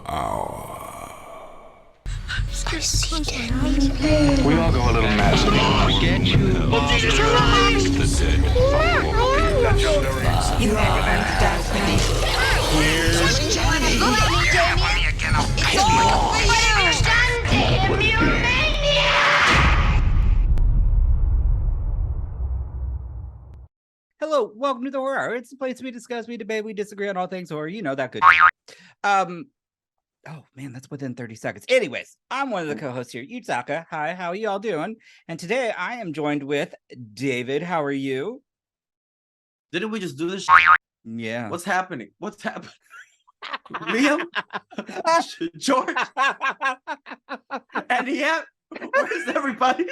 hour. We all go a little mad. We get you. The dead follow a legendary You are going to die tonight. Hello, welcome to the Horror Hour. It's the place we discuss, we debate, we disagree on all things horror. You know that good shit. Oh man, that's within 30 seconds. Anyways, I'm one of the co-hosts here, Yutaka. Hi, how are you all doing? And today I am joined with David. How are you? Didn't we just do this? Yeah. What's happening? What's happening? Liam? George? And yeah, where's everybody?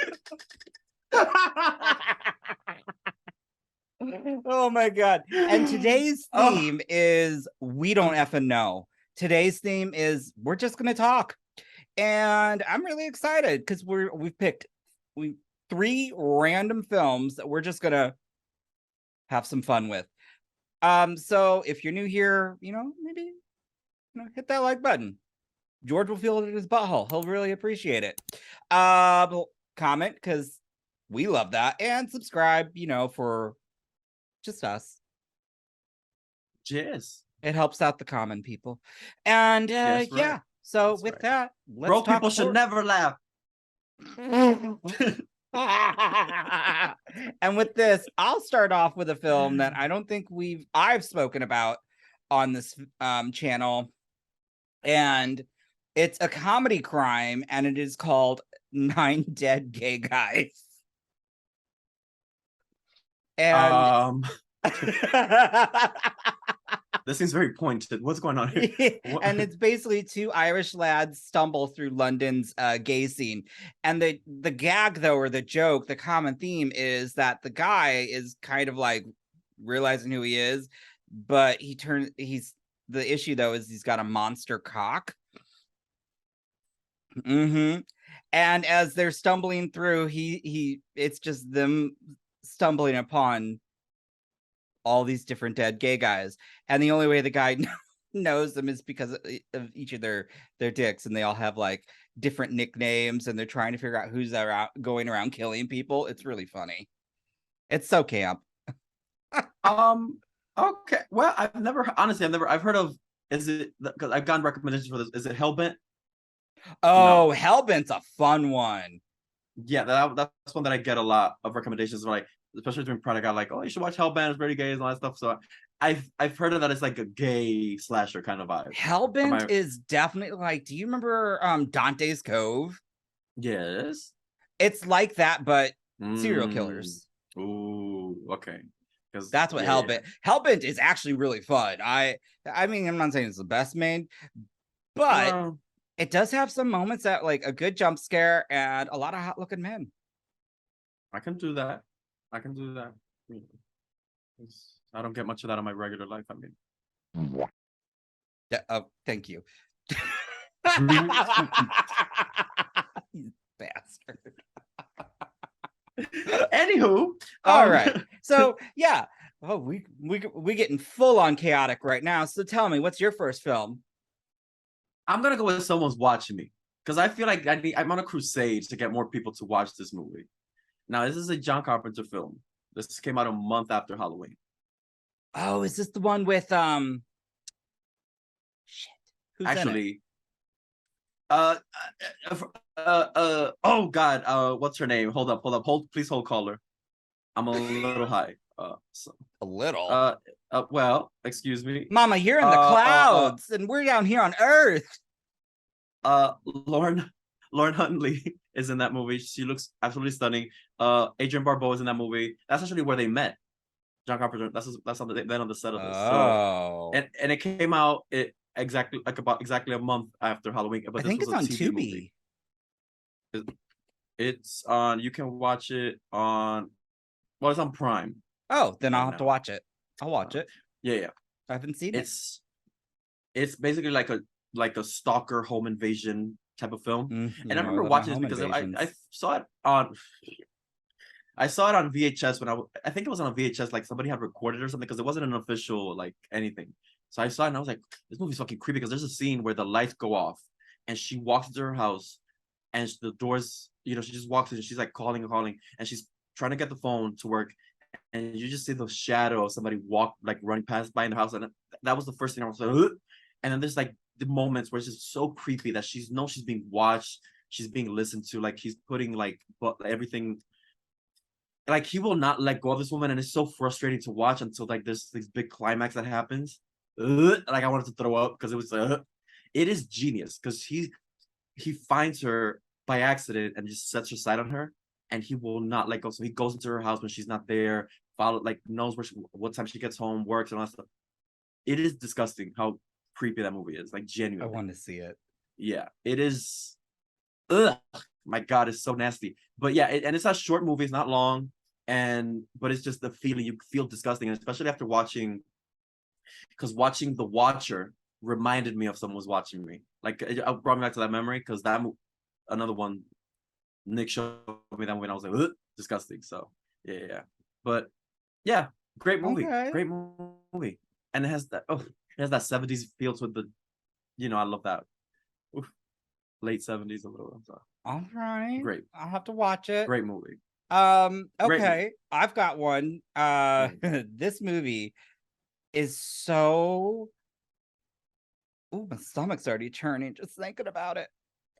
Oh my god. And today's theme is we don't effing know. Today's theme is we're just gonna talk. And I'm really excited because we've picked three random films that we're just gonna have some fun with. So if you're new here, maybe hit that like button. George will feel it in his butthole. He'll really appreciate it. Comment because we love that, and subscribe, for just us. Jizz. It helps out the common people. And Yes, right. yeah, so That's with right. that, let's Broke talk people should never laugh. And with this, I'll start off with a film that I don't think I've spoken about on this channel. And it's a comedy crime, and it is called 9 Dead Gay Guys. And This seems very pointed. What's going on here? And it's basically two Irish lads stumble through London's gay scene. And the gag, though, or the joke, the common theme is that the guy is kind of like realizing who he is, but the issue, though, is he's got a monster cock. And as they're stumbling through, it's just them stumbling upon all these different dead gay guys, and the only way the guy knows them is because of each of their dicks, and they all have like different nicknames, and they're trying to figure out who's going around killing people. It's really funny. It's so camp. Okay. Well, I've heard of. Is it because I've gotten recommendations for this? Is it Hellbent? Oh, no. Hellbent's a fun one. Yeah, that's one that I get a lot of recommendations. Like, especially during Pride, I got like, oh, you should watch Hellbent. It's very gay and all that stuff. So I've heard of that. It's like a gay slasher kind of vibe. Hellbent is definitely like. Do you remember Dante's Cove? Yes. It's like that, but serial killers. Ooh, okay. Because that's what Hellbent. Hellbent is actually really fun. I mean, I'm not saying it's the best made, but it does have some moments that like a good jump scare and a lot of hot looking men. I can do that. I don't get much of that in my regular life. I mean, thank you. You bastard. Anywho, all right. So yeah, we getting full on chaotic right now. So tell me, what's your first film? I'm gonna go with Someone's Watching Me, because I feel like I'm on a crusade to get more people to watch this movie. Now, this is a Joan Crawford film. This came out a month after Halloween. Oh, is this the one with shit? Who's actually? Oh God, what's her name? Hold up, please hold caller. I'm a little high. A little. Well, excuse me, Mama. You're in the clouds, and we're down here on Earth. Lauren Huntley is in that movie. She looks absolutely stunning. Adrian Barbeau is in that movie. That's actually where they met. Joan Crawford. That's on the set of this. Oh. So, and it came out exactly a month after Halloween. But I think it's on Tubi. It's on. You can watch it on. Well, it's on Prime. Oh, then I'll have to watch it. I'll watch it. Yeah. I haven't seen it. It's basically like a stalker home invasion type of film. And I remember watching this because I saw it on I saw it on VHS when I think it was on a VHS, like somebody had recorded or something, because it wasn't an official like anything. So I saw it and I was like, this movie's fucking creepy because there's a scene where the lights go off and she walks into her house and the doors, you know, she just walks in and she's like calling and she's trying to get the phone to work. And you just see the shadow of somebody walk, like running past by in the house. And that was the first thing I was like, ugh. And then there's like the moments where it's just so creepy that she's being watched, she's being listened to, like he's putting like everything, like he will not let go of this woman, and it's so frustrating to watch until like there's this big climax that happens. Ugh, like I wanted to throw up because it was it is genius because he finds her by accident and just sets her sight on her, and he will not let go. So he goes into her house when she's not there, knows what time she gets home, works, and all that stuff. It is disgusting how creepy that movie is, like genuinely. I want to see it. Yeah, it is. Ugh, my God, it's so nasty. But yeah, and it's not a short movie, it's not long, but it's just the feeling, you feel disgusting, and especially after watching, because watching The Watcher reminded me of someone was watching me. Like it brought me back to that memory because another one, Nick showed me that when I was like, ugh, disgusting. So yeah. But yeah, great movie. Okay. Great movie. And it has that 70s feels with the, I love that. Oof. Late 70s a little. So. All right. Great. I'll have to watch it. Great movie. Okay. I've got one. This movie is so, ooh, my stomach's already churning just thinking about it.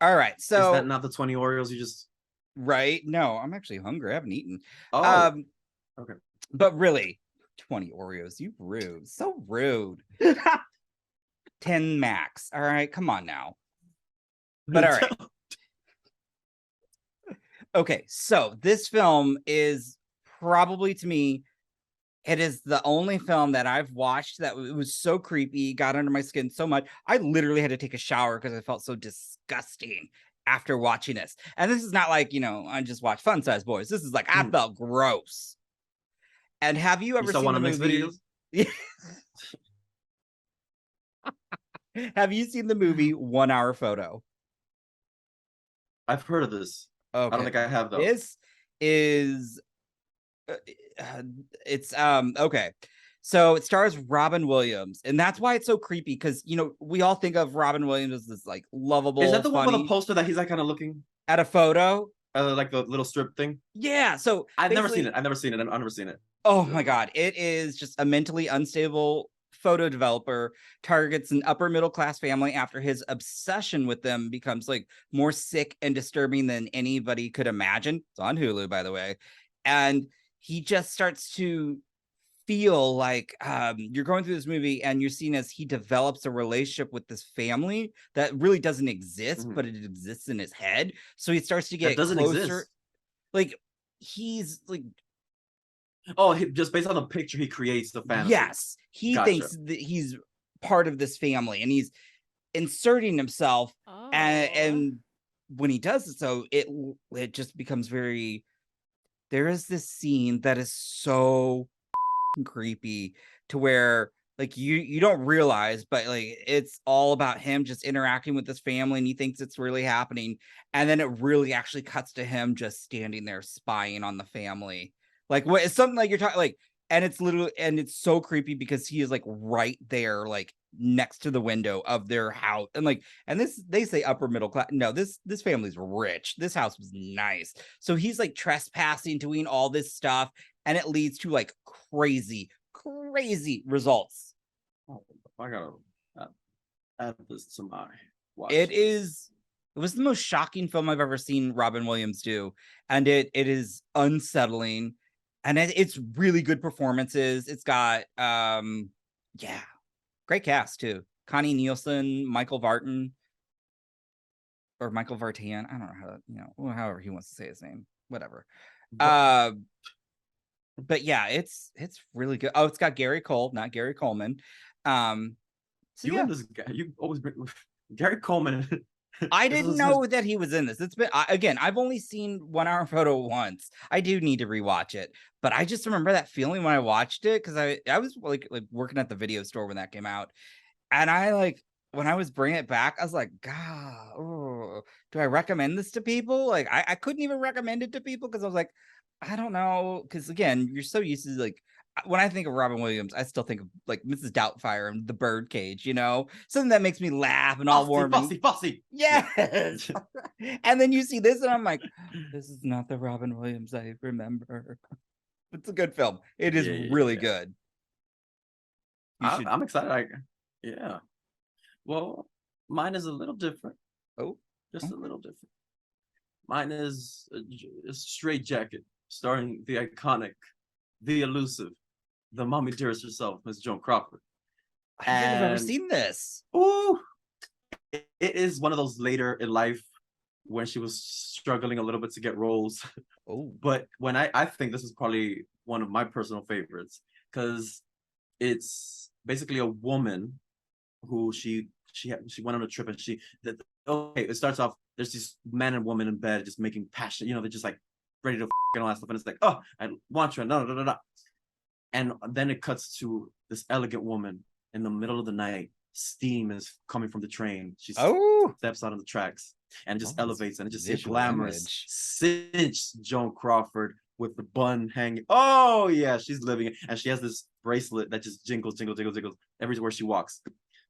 All right. So is that not the 20 Oreos you just right? No, I'm actually hungry. I haven't eaten. okay. But really, 20 Oreos, you rude. So rude. 10 max. All right, come on now. But all right. Okay, so this film is probably, to me, it is the only film that I've watched that it was so creepy, got under my skin so much. I literally had to take a shower because I felt so disgusting after watching this. And this is not like, I just watched Fun Size Boys. This is like, I felt gross. And have you ever seen the movie? Have you seen the movie 1 Hour Photo? I've heard of this. Okay. I don't think I have though. This is it's okay. So it stars Robin Williams, and that's why it's so creepy because we all think of Robin Williams as this like lovable. Is that the one with funny the poster that he's like kind of looking at a photo? Like the little strip thing? Yeah. So I've never seen it. I've never seen it. Oh my God. It is just a mentally unstable photo developer targets an upper middle class family after his obsession with them becomes like more sick and disturbing than anybody could imagine. It's on Hulu, by the way. And he just starts to feel like you're going through this movie and you're seeing as he develops a relationship with this family that really doesn't exist, but it exists in his head. So he starts to get closer. Exist. Like he's like, oh, just based on the picture he creates, the fantasy. Yes, he thinks that he's part of this family and he's inserting himself. And when he does it, so it just becomes very. There is this scene that is so creepy to where like you don't realize, but like it's all about him just interacting with this family and he thinks it's really happening, and then it really actually cuts to him just standing there spying on the family. Like what is something like you're talking like, and it's literally, and it's so creepy because he is like right there, like next to the window of their house. And like, and this, they say upper middle class. No, this family's rich. This house was nice. So he's like trespassing, doing all this stuff. And it leads to like crazy results. Oh, I gotta add this to my watch. It was the most shocking film I've ever seen Robin Williams do. And it is unsettling. And it's really good performances. It's got, great cast too. Connie Nielsen, Michael Vartan, or Michael Vartan. I don't know how, however he wants to say his name, whatever. But yeah, it's really good. Oh, it's got Gary Cole, not Gary Coleman. So and this guy, you always bring Gary Coleman. I didn't know that he was in this. It's been again, I've only seen 1 Hour Photo once. I do need to rewatch it, but I just remember that feeling when I watched it because I was like working at the video store when that came out, and when I was bringing it back, I was like, God, do I recommend this to people? Like I couldn't even recommend it to people because I was like, I don't know, because again, you're so used to like when I think of Robin Williams, I still think of like Mrs. Doubtfire and the Birdcage, you know, something that makes me laugh and all warm. Bossy. Yes. And then you see this, and I'm like, this is not the Robin Williams I remember. It's a good film. It is really good. I'm excited. Yeah. Well, mine is a little different. Oh, just a little different. Mine is a Straight Jacket, starring the iconic, the elusive, the mommy dearest herself, Miss Joan Crawford. I don't think I've ever seen this. Ooh, it is one of those later in life when she was struggling a little bit to get roles. Oh, but when I think this is probably one of my personal favorites because it's basically a woman who she went on a trip and it starts off, there's this man and woman in bed just making passion, they're just like ready to and all that stuff, and it's like, oh, I want you, no. And then it cuts to this elegant woman in the middle of the night. Steam is coming from the train. She steps out of the tracks and just elevates, and it just glamorous cinch Joan Crawford with the bun hanging. Oh yeah, she's living it. And she has this bracelet that just jingles everywhere she walks.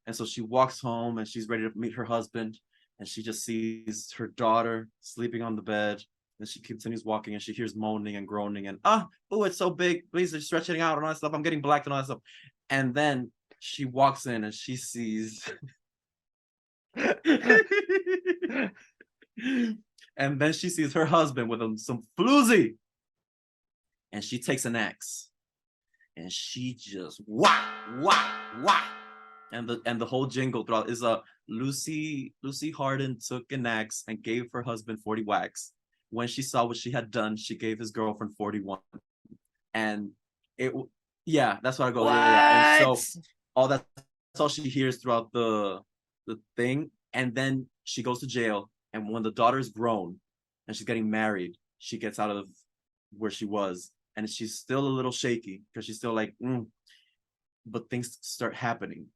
And so she walks home and she's ready to meet her husband, and she just sees her daughter sleeping on the bed. And she continues walking and she hears moaning and groaning and it's so big, please, they're stretching out and all that stuff, I'm getting black and all that stuff. And then she walks in and she sees and then she sees her husband with some floozy, and she takes an axe and she just whack. And the whole jingle throughout is Lucy Harden took an axe and gave her husband 40 whacks. When she saw what she had done, she gave his girlfriend 41. And that's what I go. Yeah. And so that's all she hears throughout the thing. And then she goes to jail. And when the daughter is grown and she's getting married, she gets out of where she was. And she's still a little shaky because she's still like, but things start happening.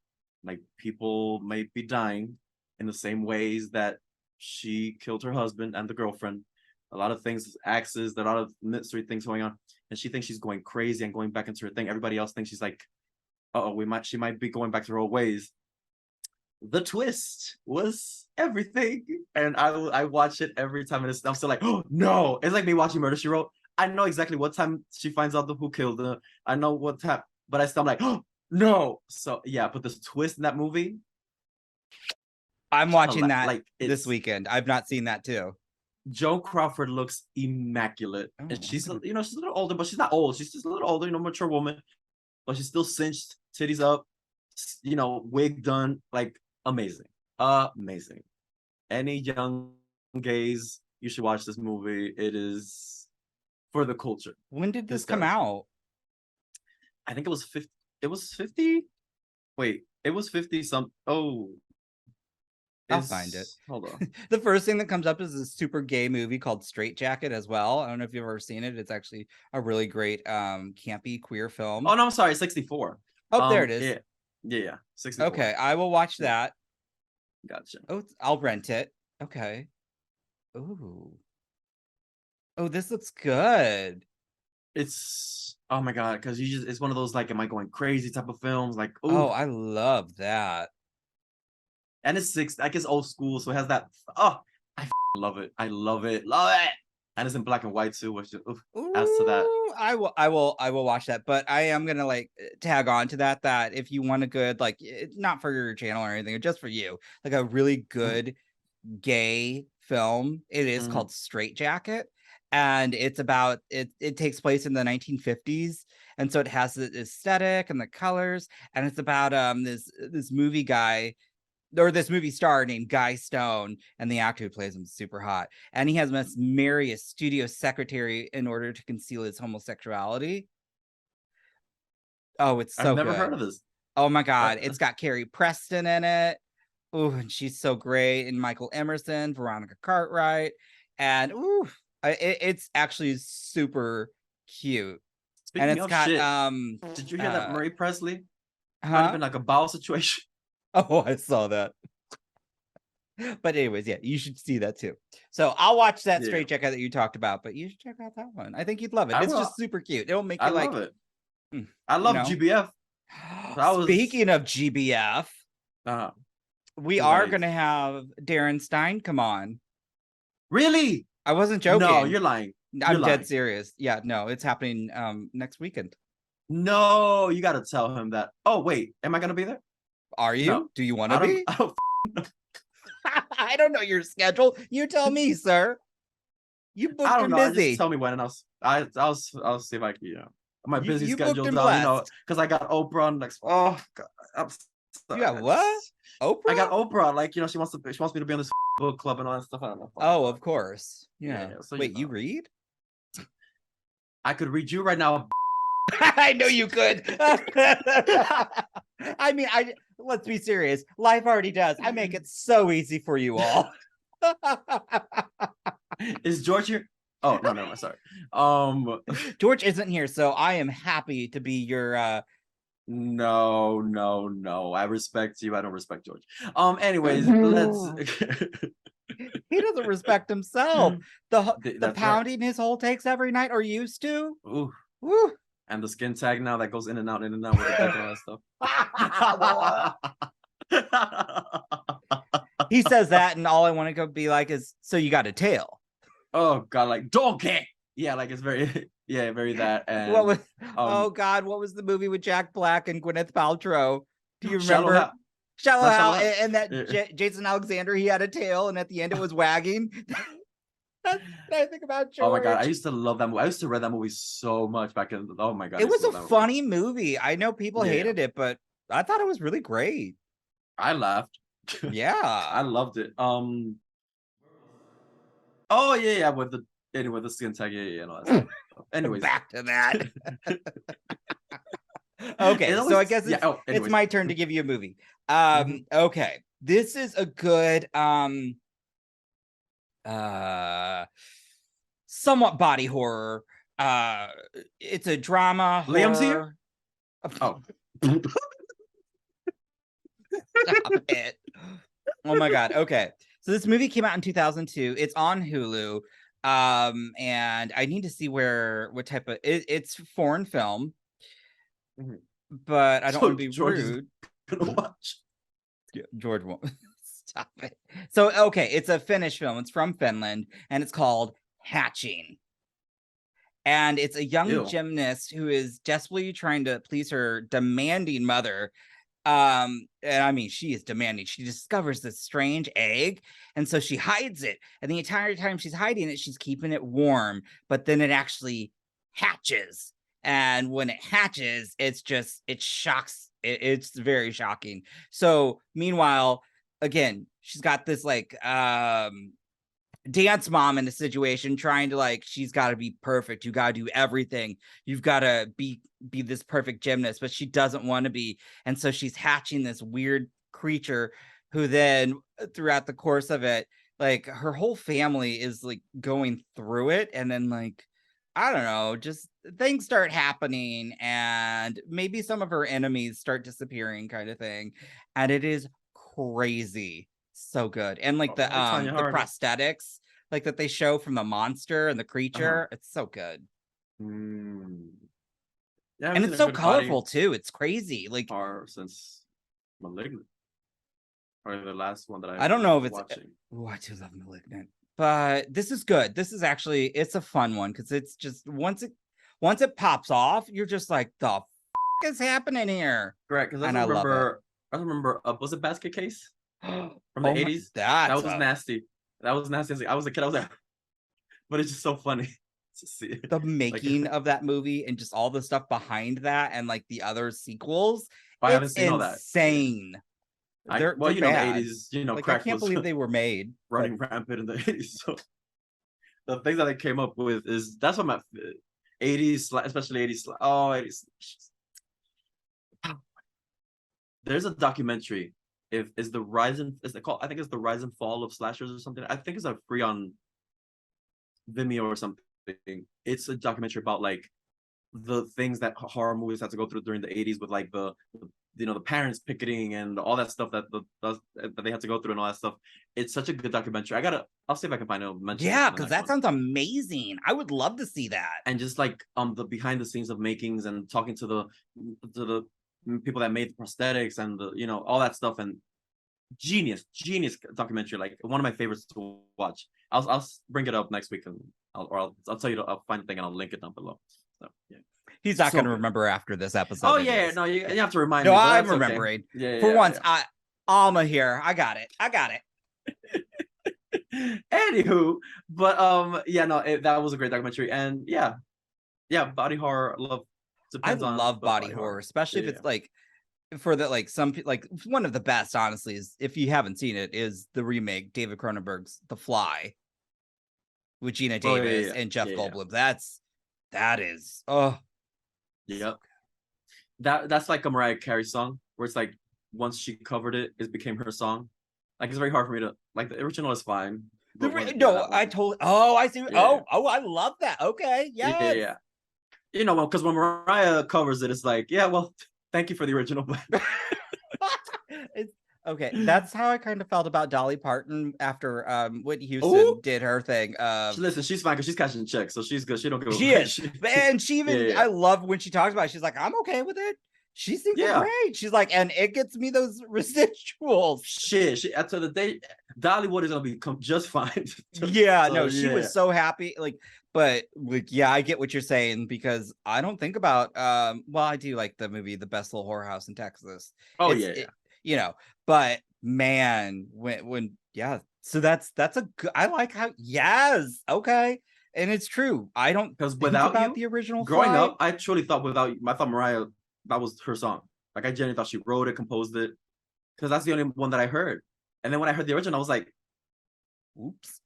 Like people might be dying in the same ways that she killed her husband and the girlfriend. A lot of things, axes, a lot of mystery things going on. And she thinks she's going crazy and going back into her thing. Everybody else thinks she's like, she might be going back to her old ways. The twist was everything. And I watch it every time, and I'm still like, oh no. It's like me watching Murder, She Wrote. I know exactly what time she finds out who killed her. I know what time, but I still am like, oh no. So yeah, but this twist in that movie, I'm watching that this weekend. I've not seen that too. Joan Crawford looks immaculate, and she's she's a little older, but she's not old. She's just a little older, mature woman, but she's still cinched, titties up, wig done, like amazing. Any young gays, you should watch this movie. It is for the culture. When did this come out? I think it was 50. It was 50. Wait, it was 50 some. Oh. I'll find it. Hold on. The first thing that comes up is a super gay movie called Straight Jacket as well. I don't know if you've ever seen it. It's actually a really great campy queer film. Oh no, I'm sorry, 64. Oh, there it is. Yeah. 64. Okay, I will watch that. Gotcha. Oh, I'll rent it. Okay. Oh, this looks good. It's oh my god, because it's one of those like, am I going crazy type of films? Like, ooh. Oh, I love that. And it's old school, so it has that. Oh, I love it. I love it. And it's in black and white too, which adds to that. I will watch that, but I am gonna like tag on to that if you want a good, like, not for your channel or anything, just for you, like a really good gay film. It is called Straight Jacket, and it's about it takes place in the 1950s, and so it has the aesthetic and the colors, and it's about this movie guy, or this movie star named Guy Stone, and the actor who plays him is super hot, and he must marry a studio secretary in order to conceal his homosexuality. Oh, it's so I've never heard of this. Oh my god, it's got Carrie Preston in it. Oh, and she's so great, and Michael Emerson, Veronica Cartwright, and it's actually super cute. Speaking and it's got shit, did you hear that Murray Presley? Might have been like a bowel situation. Oh, I saw that. But anyways, yeah, you should see that too. So I'll watch that Straight Jacket that you talked about, but you should check out that one. I think you'd love it. It's just super cute. It'll make you like, I love know? GBF. That was Speaking of GBF, we who are that going to is? have Darren Stein come on. Really? I wasn't joking. No, you're lying. I'm You're dead lying. serious. Yeah, no, it's happening next weekend. No, you gotta tell him that. Oh wait, am I gonna be there? Are you? No. Do you want to be? I don't I don't know your schedule. You tell me, sir. You booked I don't and know. Just busy. tell me when, and I'll see if I can. My busy You booked schedule and down. You know, blessed. because I got Oprah on next. Oh God, I'm You got what? Oprah? I got Oprah. Like, you know, she wants me to be on this book club and all that stuff. I don't know. Oh, of course. Yeah, Yeah. so Wait, you you know. read? I could read you right now. I know you could. I mean, let's be serious. Life already does. I make it so easy for you all. Is George here? Oh no, no, sorry. George isn't here, so I am happy to be your no. I respect you. I don't respect George. Anyways, let's. He doesn't respect himself. The That's pounding his hole takes every night or used to. right. Ooh. Woo. And the skin tag now that goes in and out with the dick and all that stuff. He says that, and all I want to go be like is, so you got a tail. Oh God, like donkey. Yeah, like it's very very that. And What was oh God, what was the movie with Jack Black and Gwyneth Paltrow? Do you Shallow remember? Shallow Not Hal, Shallow Hal. and that Jason Alexander, he had a tail, and at the end it was wagging. That's what I think about George. Oh my God, I used to love that movie. I used to read that movie so much back in. Oh my God, it was a funny movie. I know people hated it, but I thought it was really great. I laughed. Yeah, I loved it. Oh yeah, with the skin tag, yeah, and all that stuff. Anyways, back to that. Okay, so I guess it's my turn to give you a movie. Okay, this is a good somewhat body horror. It's a drama. Liam's here. Oh. Stop it. Oh my God. Okay. So this movie came out in 2002. It's on Hulu. And I need to see what type of it's foreign film. But I don't want to be rude. Gonna watch. George won't. Stop it. So okay, it's a Finnish film. It's from Finland, and it's called Hatching. And it's a young gymnast who is desperately trying to please her demanding mother. And I mean, she is demanding. She discovers this strange egg, and so she hides it. And the entire time she's hiding it, she's keeping it warm. But then it actually hatches. And when it hatches, it shocks. It's very shocking. So meanwhile, again, she's got this like dance mom in a situation trying to she's got to be perfect. You got to do everything. You've got to be this perfect gymnast, but she doesn't want to be. And so she's hatching this weird creature who then throughout the course of it, her whole family is going through it. And then I don't know, just things start happening and maybe some of her enemies start disappearing kind of thing. And it is crazy. So good. And the prosthetics that they show from the monster and the creature, it's so good. Yeah, and it's so colorful too. It's crazy. Horror since Malignant, or the last one that I don't know if it's watching. Oh, I do love Malignant, but this is good. This is actually, it's a fun one because it's just once it pops off, you're just like, the f is happening here? Correct, because I remember was it Basket Case from the 80s? That was nasty. That was nasty. I was a kid. I was like, but it's just so funny to see it. The making of that movie and just all the stuff behind that and the other sequels. I haven't seen all that. Insane. They're the 80s, I can't believe they were made running rampant in the 80s. So the thing that they came up with that's what my 80s, especially 80s. Oh, 80s. There's a documentary. I think it's the rise and fall of slashers or something. I think it's free on Vimeo or something. It's a documentary about the things that horror movies had to go through during the 80s with the the parents picketing and all that stuff that they had to go through and all that stuff. It's such a good documentary. I'll see if I can find it. Mention Yeah, it because that sounds amazing. I would love to see that. and just like the behind the scenes of makings and talking to the people that made the prosthetics and all that stuff, and genius documentary, like one of my favorites to watch. I'll bring it up next week, and I'll tell you I'll find the thing and I'll link it down below. So yeah. He's not So going to good. remember after this episode. Oh yeah, no, you have to remind no, me. but I'm that's okay. remembering. Yeah, For yeah, once, yeah. Alma here. I got it. Anywho, but yeah, no, that was a great documentary, and yeah, body horror love. I Depends on love the body horror, especially if Yeah, it's like for the like some like one of the best, honestly, is if you haven't seen it, is the remake David Cronenberg's The Fly with Gina Davis and Jeff Goldblum. That is yep. That's like a Mariah Carey song where it's like once she covered it, it became her song. Like it's very hard for me to like the original is fine. I see. Yeah. Oh, I love that. Okay, yes. Yeah. Because when Mariah covers it, it's like, yeah, well, thank you for the original. Okay, that's how I kind of felt about Dolly Parton after Whitney Houston did her thing. Listen, she's fine because she's cashing checks, so she's good. She don't give a She is, and she even Yeah. I love when she talks about it. She's like, I'm okay with it. She seems great. She's like, and it gets me those residuals. Shit. After the day, Dollywood is gonna become just fine. Yeah, no, she was so happy. But I get what you're saying, because I don't think about well, I do like the movie The Best Little Whorehouse in Texas. Oh, But man, when so that's a good, I like how okay. And it's true. I don't because think without about you, the original growing Fly. up, I truly thought I thought Mariah, that was her song. Like I genuinely thought she wrote it, composed it, because that's the only one that I heard. And then when I heard the original, I was like, oops.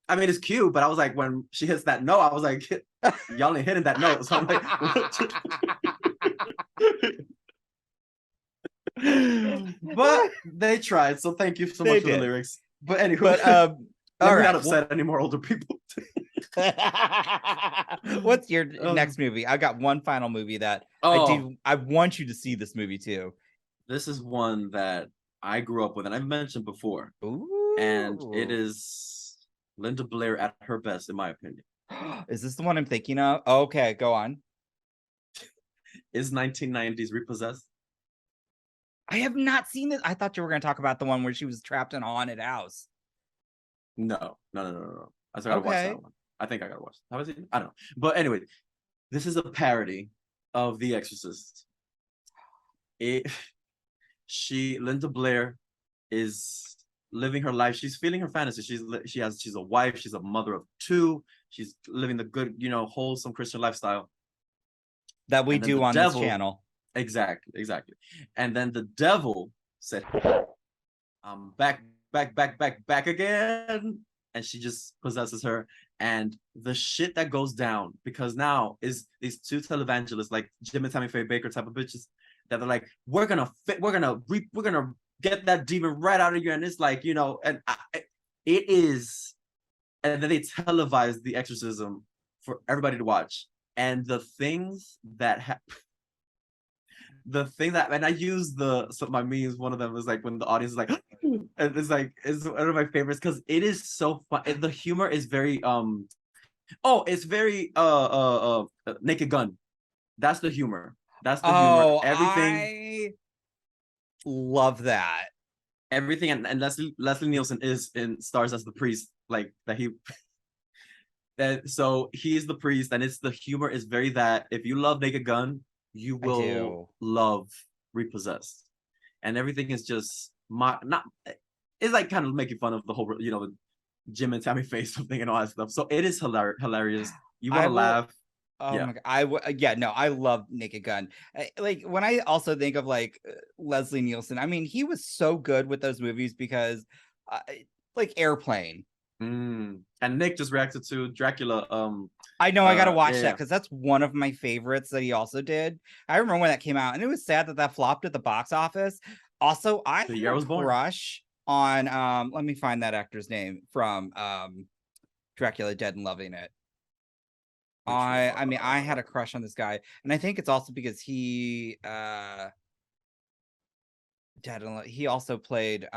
I mean, it's cute, but I was like, when she hits that note, I was like, y'all ain't hitting that note. So I'm like, but they tried. So thank you so much for the lyrics. But anyway, we're not upset anymore, older people. What's your next movie? I got one final movie that I want you to see this movie too. This is one that I grew up with, and I've mentioned before. Ooh. And it is Linda Blair at her best, in my opinion. Is this the one I'm thinking of? Okay, go on. Is 1990s Repossessed? I have not seen it. I thought you were going to talk about the one where she was trapped in a haunted house. No. I gotta watch that one. I think I gotta watch it. How is it? I don't know. But anyway, this is a parody of The Exorcist. Linda Blair is living her life. She's feeling her fantasy. She's a wife. She's a mother of two. She's living the good, wholesome Christian lifestyle that we do on this channel. Exactly. And then the devil said, "I'm back again," and she just possesses her. And the shit that goes down, because now is these two televangelists, like Jim and Tammy Faye Baker type of bitches, that they're like, we're gonna get that demon right out of you, and it's like, and it is, and then they televise the exorcism for everybody to watch, and the things that and I use my memes. One of them is like when the audience is like, and it's one of my favorites because it is so fun. The humor is very it's very Naked Gun. That's the humor. That's the humor. Everything. I love that. Everything, and Leslie Nielsen stars as the priest, like that he. So he is the priest, and the humor is very that. If you love Naked Gun, you will love Repossessed, and everything is just it's like kind of making fun of the whole, Jim and Tammy Faye thing and all that stuff. So it is hilarious. You want to laugh. Oh my god! I love Naked Gun. Like when I also think of like Leslie Nielsen, I mean, he was so good with those movies because, like Airplane. And Nick just reacted to Dracula. I know I gotta watch that because that's one of my favorites that he also did. I remember when that came out, and it was sad that flopped at the box office. Also, I had a crush on let me find that actor's name from Dracula Dead and Loving It. I mean, I had a crush on this guy, and I think it's also because he Dead and he also played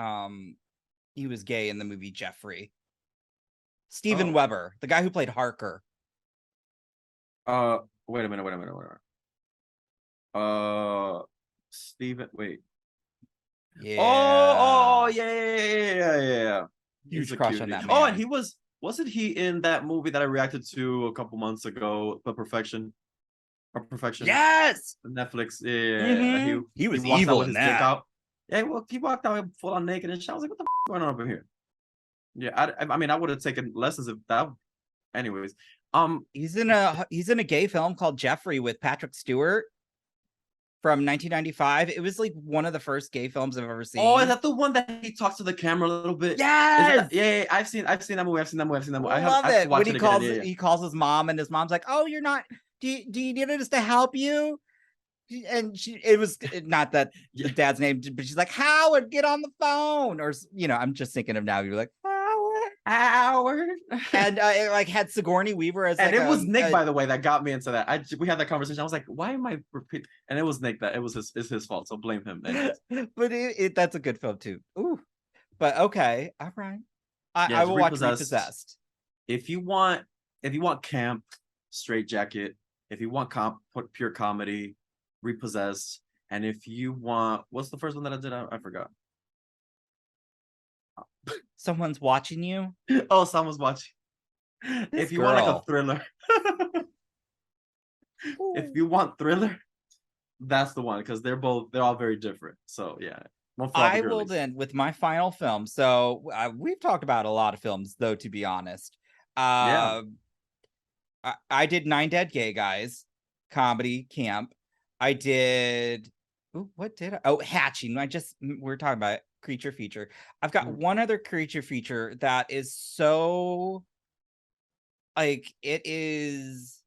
he was gay in the movie Jeffrey. Steven Oh. Weber, the guy who played Harker. Wait a minute. Steven, wait. Yeah. Oh, yeah. Huge He's a crush on cutie. that Oh, man. and wasn't he in that movie that I reacted to a couple months ago, The Perfection? Or Perfection? Yes. Netflix. Yeah. Mhm. He was walks out evil with in his dick that. out. Yeah, well, he walked out full on naked and shit. I was like, what the going on over here? Yeah, I mean, I would have taken lessons if that. Anyways, He's in a gay film called Jeffrey with Patrick Stewart from 1995. It was like one of the first gay films I've ever seen. oh, is that the one that he talks to the camera a little bit? Yes. Yeah, I've seen that movie. I've seen that movie. I love have to it watch when it again. he calls his mom, and his mom's like, "Oh, you're not. Do you need us to help you?" And it was not that the dad's name, but she's like, "Howard, get on the phone," or I'm just thinking of now. You're like, Howard, and it like had Sigourney Weaver as, and like, it was Nick, by the way, that got me into that. We had that conversation. I was like, why am I repeating? And it was Nick that it was his fault. So blame him. But that's a good film too. Ooh, but okay, all right. I will watch Repossessed. If you want camp, Straight Jacket. If you want pure comedy, Repossessed. And if you want, what's the first one that I did? I forgot. Someone's watching you. Oh, someone's watching. If you want like a thriller, if you want thriller, that's the one, because they're all very different. So yeah. I will then with my final film. So we've talked about a lot of films, though, to be honest. I did 9 Dead Gay Guys, comedy camp. I did. What did I? Oh, Hatching. We're talking about creature feature. I've got one other creature feature that is so, like, it is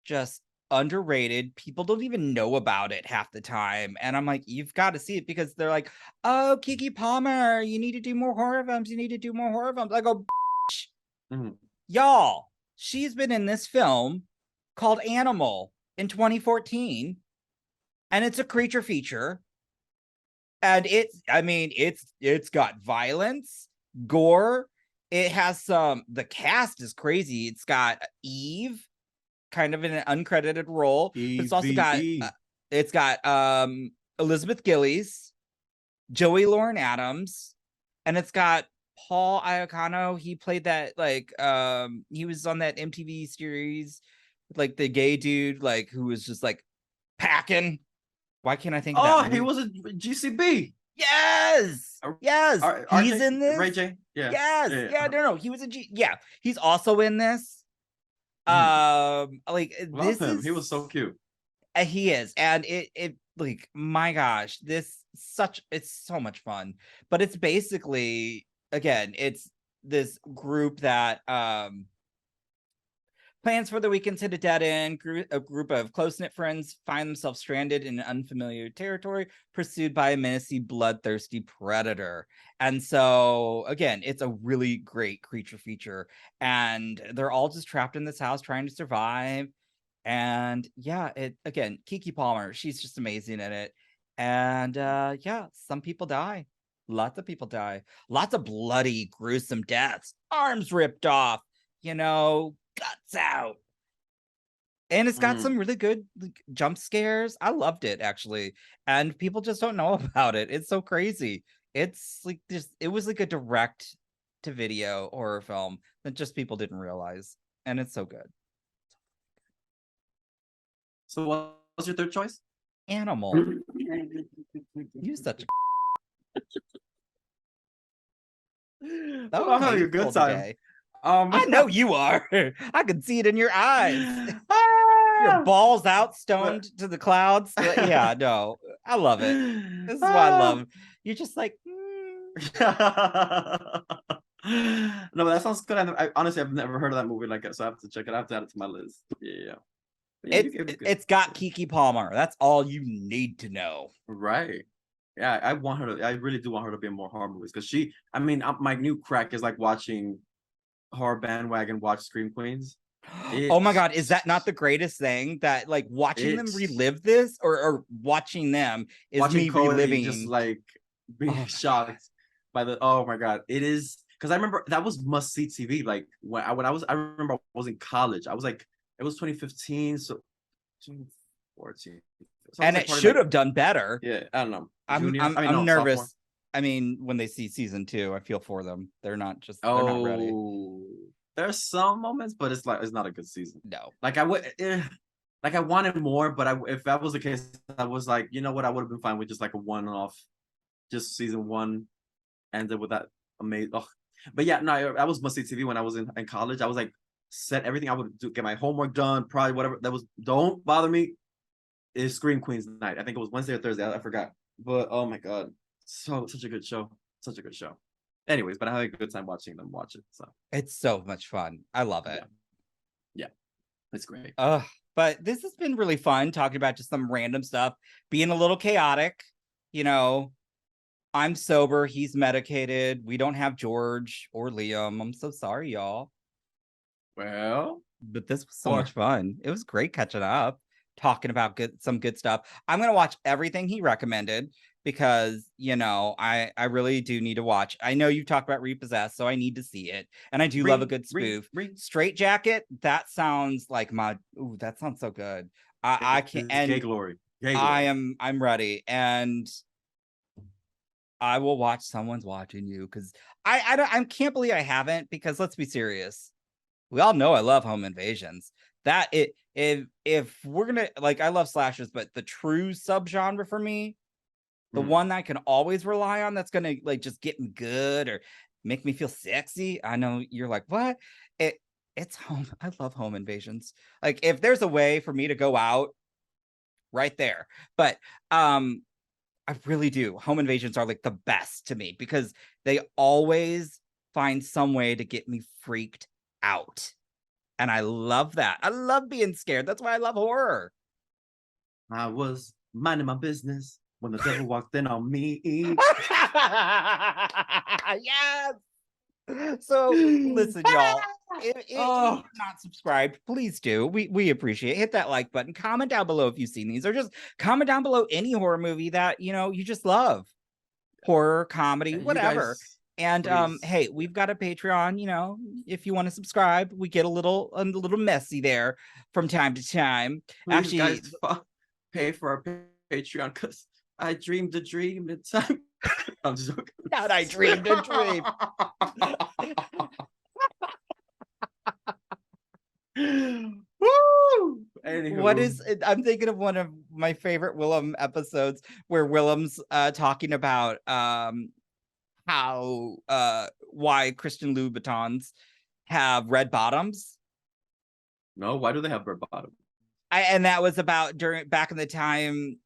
just underrated. People don't even know about it half the time, and I'm like, you've got to see it, because they're like, oh, Kiki Palmer, you need to do more horror films. I go, y'all, she's been in this film called Animal in 2014, and it's a creature feature, and it's got violence, gore. It has the cast is crazy. It's got Eve, kind of in an uncredited role. But it's also got Elizabeth Gillies, Joey Lauren Adams, and it's got Paul Iacano. He played that, like, he was on that MTV series with, like, the gay dude, like, who was just like packing. Why can't I think of that? Oh, he was a GCB. Yes. He's in this. Ray J. Yeah. Yes. Yeah. No. He was he's also in this. Like, love him. He was so cute. He is, and it like, my gosh, it's so much fun. But it's basically, again, it's this group that plans for the weekend hit a dead end. A group of close-knit friends find themselves stranded in unfamiliar territory, pursued by a menacing, bloodthirsty predator. And so, again, it's a really great creature feature. And they're all just trapped in this house trying to survive. And yeah, Kiki Palmer, she's just amazing in it. And some people die. Lots of people die. Lots of bloody, gruesome deaths. Arms ripped off. Guts out. And it's got some really good, like, jump scares. I loved it, actually. And people just don't know about it. It's so crazy. It's like it was like a direct to video horror film that just people didn't realize. And it's so good. So what was your third choice? Animal. You such a I'm having a good time. Today. I know you are. I can see it in your eyes. Your balls out, stoned to the clouds. Yeah, no, I love it. This is what I love. You're just like, No, but that sounds good. Honestly, I've never heard of that movie like that, so I have to check it. I have to add it to my list. Yeah. It's got Kiki Palmer. That's all you need to know. Right. Yeah, I really do want her to be in more horror movies, because my new crack is like watching horror bandwagon, watch Scream Queens. Oh my god, is that not the greatest thing? That, like, watching them relive this, or watching them is watching me Cody reliving, just like being shocked by the. Oh my god, it is because I remember that was must see TV. Like I remember I was in college. I was like, it was 2015, so 2014. So I And was like it probably should like, have done better. yeah, I don't know, I'm junior. I'm I mean, I'm no, sophomore. nervous. I mean, when they see season 2, I feel for them. They're not ready. Oh, there's some moments, but it's like it's not a good season. No. Like like I wanted more, but if that was the case, I was like, you know what, I would have been fine with just like a one-off, just season 1, ended with that amazing. Oh. But yeah, no, I was must see TV when I was in college. I was like, set everything I would do, get my homework done, probably whatever that was. Don't bother me. Is Scream Queens night? I think it was Wednesday or Thursday. I forgot. But oh my god, such a good show, such a good show. Anyways, but I had a good time watching them watch it. So It's so much fun. I love it. yeah, it's great. But this has been really fun talking about just some random stuff, being a little chaotic. You know, I'm sober, he's medicated. We don't have George or Liam. I'm so sorry, y'all. Well, But this was so much fun. It was great catching up, talking about some good stuff. I'm gonna watch everything he recommended because I really do need to watch. I know you talked about Repossessed, so I need to see it, and I do love a good spoof. Straight Jacket, that sounds like that sounds so good. I can't. And gay glory. I'm ready, and I will watch Someone's Watching You because I can't believe I haven't, because let's be serious. We all know I love home invasions. That if we're gonna, like, I love slashers, but the true subgenre for me, the one that I can always rely on, that's gonna like just get me good or make me feel sexy. I know you're like, what? It's home. I love home invasions. Like, if there's a way for me to go out, right there. But I really do. Home invasions are like the best to me because they always find some way to get me freaked out. And I love that. I love being scared. That's why I love horror. I was minding my business when the devil walked in on me. Yes. So listen, y'all. If you're not subscribed, please do. We appreciate it. Hit that like button. Comment down below if you've seen these, or just comment down below any horror movie that you just love. Horror, comedy, whatever. And hey, we've got a Patreon, if you want to subscribe. We get a little messy there from time to time. Please, actually, guys, pay for our Patreon, because I dreamed a dream in time. I'm joking. Not I dreamed a dream. Woo! Anywho. I'm thinking of one of my favorite Willem episodes where Willem's talking about how why Christian Louboutins have red bottoms. No, why do they have red bottoms? And that was about back in the time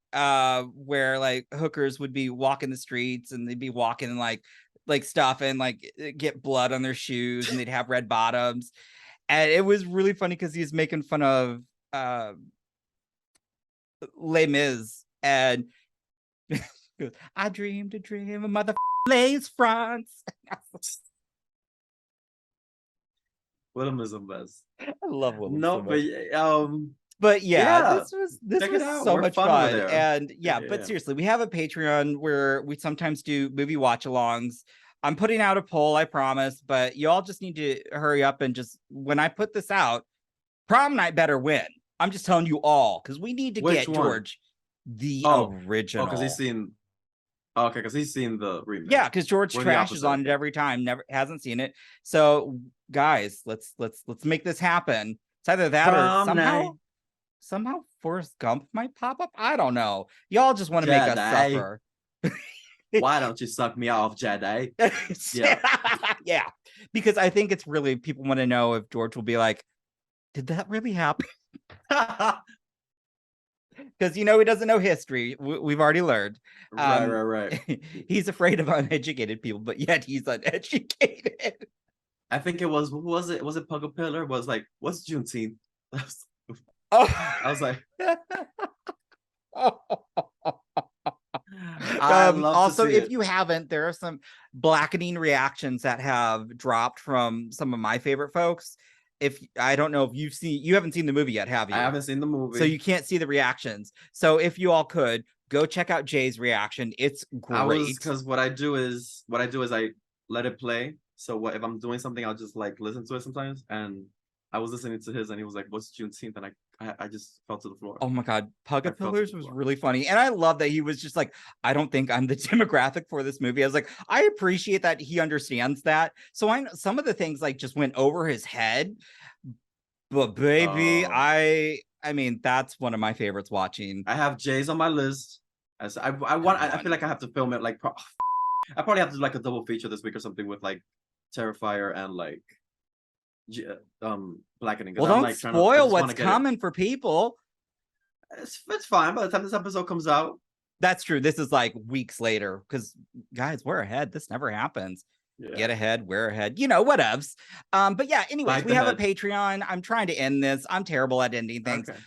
where like hookers would be walking the streets and they'd be walking like stuff and like get blood on their shoes and they'd have red bottoms. And it was really funny because he was making fun of Les Mis, and I dreamed a dream of mother lace fronts. Willem is the best. I love Willem. No, so but yeah, this was so much fun. And but seriously, we have a Patreon where we sometimes do movie watch-alongs. I'm putting out a poll, I promise, but y'all just need to hurry up and just, when I put this out, Prom Night better win. I'm just telling you all, because we need to get George the original. Oh, because he's seen. Okay, because he's seen the remake. Yeah, because George trashes on it every time. Never hasn't seen it. So guys, let's make this happen. It's either that or somehow Forrest Gump might pop up. I don't know. Y'all just want to make us suffer. Why don't you suck me off, Jedi? Yeah, because I think it's really, people want to know if George will be like, did that really happen? Because he doesn't know history. We've already learned. Right. He's afraid of uneducated people, but yet he's uneducated. I think it was. Was it Puggle Pillar? Was like, what's Juneteenth? I was like. Also, if you haven't, there are some Blackening reactions that have dropped from some of my favorite folks. I don't know if you haven't seen the movie yet, have you? I haven't seen the movie, so you can't see the reactions. So if you all could Go check out Jay's reaction. It's great. Because what I do is I let it play. So what if I'm doing something, I'll just like listen to it sometimes. And I was listening to his, and he was like, "What's Juneteenth?" And I just fell to the floor. Oh my God, Pug I of felt Pillars it was before. really funny. And I love that he was just like, I don't think I'm the demographic for this movie. I was like, I appreciate that he understands that. So I know some of the things like just went over his head. But baby, Oh. I mean, that's one of my favorites watching. I have Jay's on my list. As I feel like I have to film it like I probably have to do like a double feature this week or something with like Terrifier and like Blackening. Well, I'm, don't like, I spoil just what's wanna get coming for people. it's fine. By the time this episode comes out, That's true. This is like weeks later because guys, we're ahead. This never happens. yeah. Get ahead, we're ahead, whatevs. But yeah, anyways, Like we the have head. a Patreon. I'm trying to end this. I'm terrible at ending things. Okay.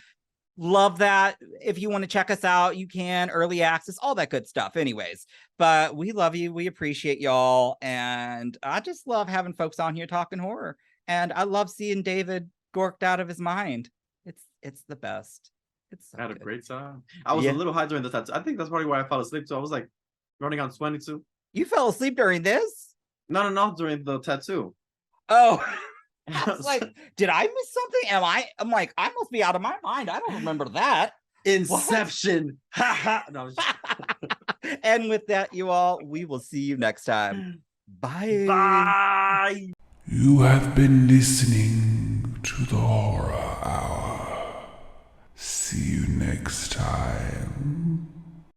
Love that. If you want to check us out, you can. Early access, all that good stuff. Anyways, but we love you. We appreciate y'all. And I just love having folks on here talking horror. And I love seeing David gorked out of his mind. It's the best. It's so I had a good. great time. I was a little high during the tattoo. I think that's probably why I fell asleep too. I was like running on 22. You fell asleep during this? No, during the tattoo. Oh, I was like, did I miss something? I'm like, I must be out of my mind. I don't remember that. Inception. No, And with that, you all, we will see you next time. Bye. bye. You have been listening to the Horror Hour. See you next time.